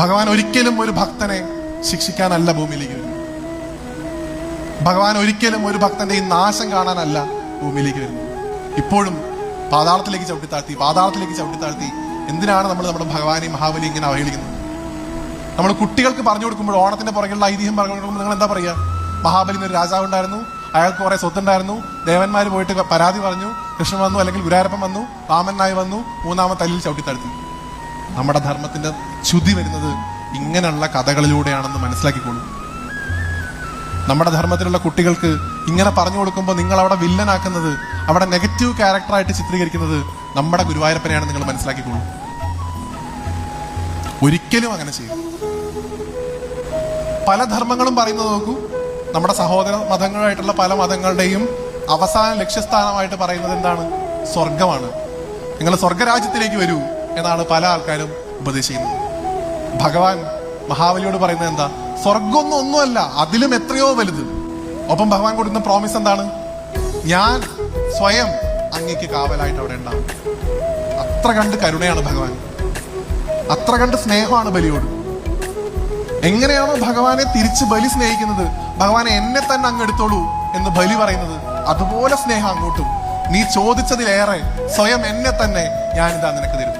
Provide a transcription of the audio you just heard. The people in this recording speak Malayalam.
ഭഗവാൻ ഒരിക്കലും ഒരു ഭക്തനെ ശിക്ഷിക്കാനല്ല ഭൂമിയിലേക്ക് വരുന്നത്. ഭഗവാൻ ഒരിക്കലും ഒരു ഭക്തന്റെ ഈ നാശം കാണാനല്ല ഭൂമിയിലേക്ക് വരുന്നത്. ഇപ്പോഴും പാതാളത്തിലേക്ക് ചവിട്ടിത്താഴ്ത്തി എന്തിനാണ് നമ്മൾ നമ്മുടെ ഭഗവാനെ മഹാബലി ഇങ്ങനെ അവഹേളിക്കുന്നത്? നമ്മൾ കുട്ടികൾക്ക് പറഞ്ഞു കൊടുക്കുമ്പോൾ, ഓണത്തിന്റെ പുറകെയുള്ള ഐതിഹ്യം പറഞ്ഞു കൊടുക്കുമ്പോൾ നിങ്ങൾ എന്താ പറയുക? മഹാബലി എന്നൊരു രാജാവ് ഉണ്ടായിരുന്നു, അയാൾക്ക് കുറെ സ്വത്തുണ്ടായിരുന്നു, ദേവന്മാർ പോയിട്ട് പരാതി പറഞ്ഞു, കൃഷ്ണൻ വന്നു, അല്ലെങ്കിൽ ഗുരുവായൂരപ്പൻ വന്നു, വാമനായി വന്നു, മൂന്നാമത്തെ തല്ലിൽ ചവിട്ടിത്താഴ്ത്തി. നമ്മുടെ ധർമ്മത്തിന്റെ ച്യുതി വരുന്നത് ഇങ്ങനെയുള്ള കഥകളിലൂടെയാണെന്ന് മനസ്സിലാക്കിക്കോളൂ. നമ്മുടെ ധർമ്മത്തിലുള്ള കുട്ടികൾക്ക് ഇങ്ങനെ പറഞ്ഞു കൊടുക്കുമ്പോൾ നിങ്ങൾ അവിടെ വില്ലനാക്കുന്നത്, അവിടെ നെഗറ്റീവ് ക്യാരക്ടറായിട്ട് ചിത്രീകരിക്കുന്നത് നമ്മുടെ ഗുരുവായൂരപ്പനെയാണ് നിങ്ങൾ മനസ്സിലാക്കിക്കോളൂ. ഒരിക്കലും അങ്ങനെ ചെയ്യും. പല ധർമ്മങ്ങളും പറയുന്നത് നോക്കൂ, നമ്മുടെ സഹോദര മതങ്ങളായിട്ടുള്ള പല മതങ്ങളുടെയും അവസാന ലക്ഷ്യസ്ഥാനമായിട്ട് പറയുന്നത് എന്താണ്? സ്വർഗമാണ്. നിങ്ങൾ സ്വർഗരാജ്യത്തിലേക്ക് വരൂ എന്നാണ് പല ആൾക്കാരും ഉപദേശിക്കുന്നത്. ഭഗവാൻ മഹാബലിയോട് പറയുന്നത് എന്താ? സ്വർഗമൊന്നും ഒന്നുമല്ല, അതിലും എത്രയോ വലുത്. ഒപ്പം ഭഗവാൻ കൊടുക്കുന്ന പ്രോമിസ് എന്താണ്? ഞാൻ സ്വയം അങ്ങേക്ക് കാവലായിട്ട് അവിടെ ഉണ്ടാവും. അത്ര കണ്ട് കരുണയാണ് ഭഗവാൻ, അത്ര കണ്ട് സ്നേഹമാണ് ബലിയോട്. എങ്ങനെയാണോ ഭഗവാനെ തിരിച്ച് ബലി സ്നേഹിക്കുന്നത്, ഭഗവാനെ എന്നെ തന്നെ അങ്ങ് എടുത്തോളൂ എന്ന് ബലി പറയുന്നത്, അതുപോലെ സ്നേഹം അങ്ങോട്ടും. നീ ചോദിച്ചതിലേറെ സ്വയം എന്നെ തന്നെ ഞാനിതാ നിനക്ക് തരും.